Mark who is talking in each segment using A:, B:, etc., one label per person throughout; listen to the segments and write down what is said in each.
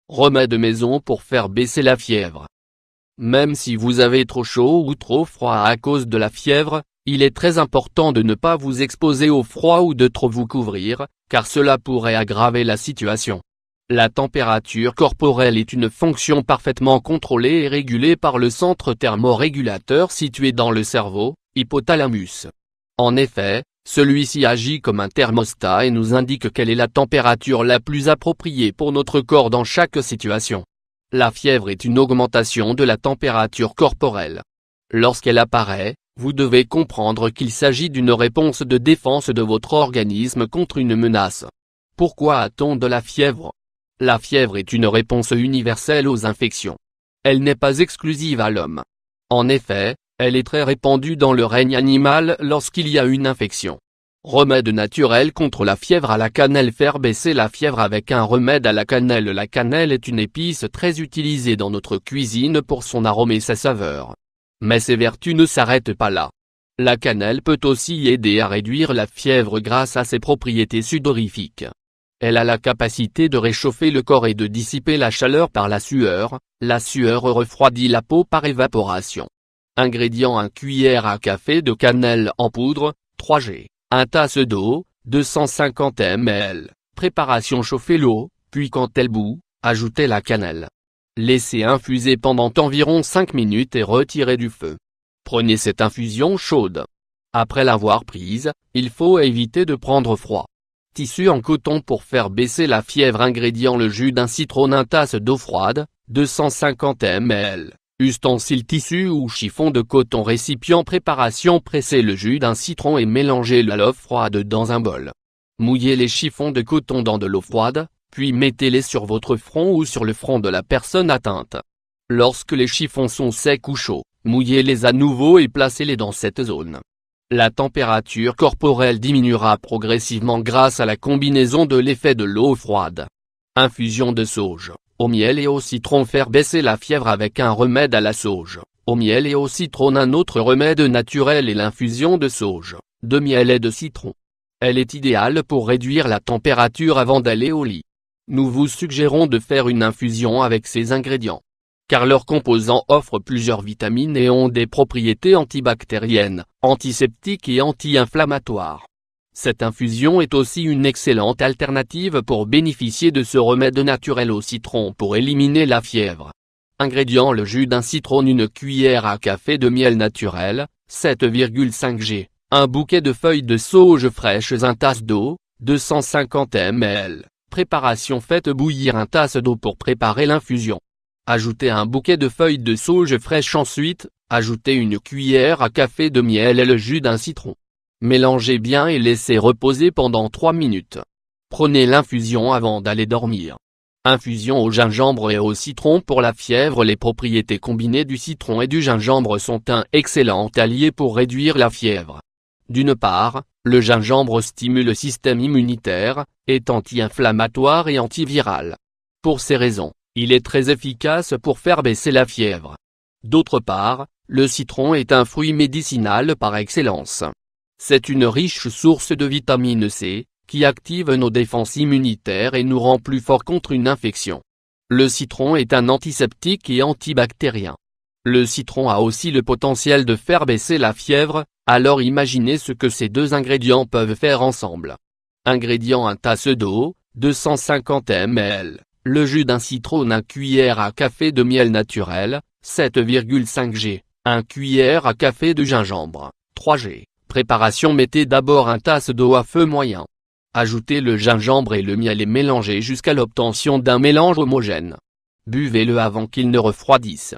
A: Remède maison pour faire baisser la fièvre. Même si vous avez trop chaud ou trop froid à cause de la fièvre, il est très important de ne pas vous exposer au froid ou de trop vous couvrir, car cela pourrait aggraver la situation. La température corporelle est une fonction parfaitement contrôlée et régulée par le centre thermorégulateur situé dans le cerveau, hypothalamus. En effet, celui-ci agit comme un thermostat et nous indique quelle est la température la plus appropriée pour notre corps dans chaque situation. La fièvre est une augmentation de la température corporelle. Lorsqu'elle apparaît, vous devez comprendre qu'il s'agit d'une réponse de défense de votre organisme contre une menace. Pourquoi a-t-on de la fièvre? La fièvre est une réponse universelle aux infections. Elle n'est pas exclusive à l'homme. En effet, elle est très répandue dans le règne animal lorsqu'il y a une infection. Remède naturel contre la fièvre à la cannelle. Faire baisser la fièvre avec un remède à la cannelle. La cannelle est une épice très utilisée dans notre cuisine pour son arôme et sa saveur. Mais ses vertus ne s'arrêtent pas là. La cannelle peut aussi aider à réduire la fièvre grâce à ses propriétés sudorifiques. Elle a la capacité de réchauffer le corps et de dissiper la chaleur par la sueur. La sueur refroidit la peau par évaporation. Ingrédients: 1 cuillère à café de cannelle en poudre, 3 g. 1 tasse d'eau, 250 ml. Préparation: chauffer l'eau, puis quand elle bout, ajoutez la cannelle. Laissez infuser pendant environ 5 minutes et retirez du feu. Prenez cette infusion chaude. Après l'avoir prise, il faut éviter de prendre froid. Tissu en coton pour faire baisser la fièvre. Ingrédients: le jus d'un citron, 1 tasse d'eau froide, 250 ml. Ustensile: tissu ou chiffon de coton. Récipient. Préparation: pressez le jus d'un citron et mélangez-le à l'eau froide dans un bol. Mouillez les chiffons de coton dans de l'eau froide, puis mettez-les sur votre front ou sur le front de la personne atteinte. Lorsque les chiffons sont secs ou chauds, mouillez-les à nouveau et placez-les dans cette zone. La température corporelle diminuera progressivement grâce à la combinaison de l'effet de l'eau froide. Infusion de sauge, au miel et au citron. Faire baisser la fièvre avec un remède à la sauge, au miel et au citron. Un autre remède naturel est l'infusion de sauge, de miel et de citron. Elle est idéale pour réduire la température avant d'aller au lit. Nous vous suggérons de faire une infusion avec ces ingrédients, car leurs composants offrent plusieurs vitamines et ont des propriétés antibactériennes, antiseptiques et anti-inflammatoires. Cette infusion est aussi une excellente alternative pour bénéficier de ce remède naturel au citron pour éliminer la fièvre. Ingrédients: le jus d'un citron, 1 cuillère à café de miel naturel, 7,5 g, un bouquet de feuilles de sauge fraîches, 1 tasse d'eau, 250 ml. Préparation: faites bouillir 1 tasse d'eau pour préparer l'infusion. Ajoutez un bouquet de feuilles de sauge fraîches. Ensuite, ajoutez 1 cuillère à café de miel et le jus d'un citron. Mélangez bien et laissez reposer pendant 3 minutes. Prenez l'infusion avant d'aller dormir. Infusion au gingembre et au citron pour la fièvre. Les propriétés combinées du citron et du gingembre sont un excellent allié pour réduire la fièvre. D'une part, le gingembre stimule le système immunitaire, est anti-inflammatoire et antiviral. Pour ces raisons, il est très efficace pour faire baisser la fièvre. D'autre part, le citron est un fruit médicinal par excellence. C'est une riche source de vitamine C, qui active nos défenses immunitaires et nous rend plus forts contre une infection. Le citron est un antiseptique et antibactérien. Le citron a aussi le potentiel de faire baisser la fièvre, alors imaginez ce que ces deux ingrédients peuvent faire ensemble. Ingrédients: 1 tasse d'eau, 250 ml. Le jus d'un citron, 1 cuillère à café de miel naturel, 7,5 g, 1 cuillère à café de gingembre, 3 g. Préparation: mettez d'abord 1 tasse d'eau à feu moyen. Ajoutez le gingembre et le miel et mélangez jusqu'à l'obtention d'un mélange homogène. Buvez-le avant qu'il ne refroidisse.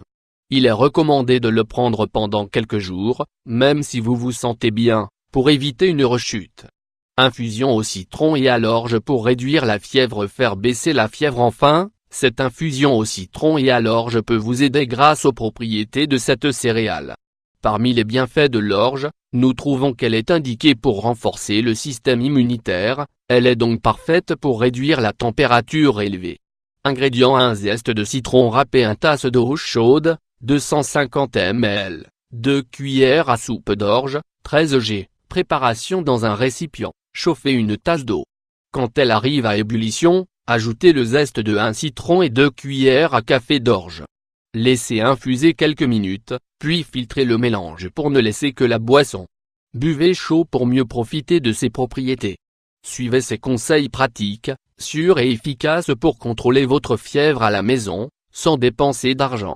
A: Il est recommandé de le prendre pendant quelques jours, même si vous vous sentez bien, pour éviter une rechute. Infusion au citron et à l'orge pour réduire la fièvre. Faire baisser la fièvre. Enfin, cette infusion au citron et à l'orge peut vous aider grâce aux propriétés de cette céréale. Parmi les bienfaits de l'orge, nous trouvons qu'elle est indiquée pour renforcer le système immunitaire, elle est donc parfaite pour réduire la température élevée. Ingrédients: 1 zeste de citron râpé, 1 tasse d'eau chaude, 250 ml, 2 cuillères à soupe d'orge, 13 g. Préparation: dans un récipient, chauffez 1 tasse d'eau. Quand elle arrive à ébullition, Ajoutez le zeste de 1 citron et 2 cuillères à café d'orge. Laissez infuser quelques minutes, puis filtrez le mélange pour ne laisser que la boisson. Buvez chaud pour mieux profiter de ses propriétés. Suivez ces conseils pratiques, sûrs et efficaces pour contrôler votre fièvre à la maison, sans dépenser d'argent.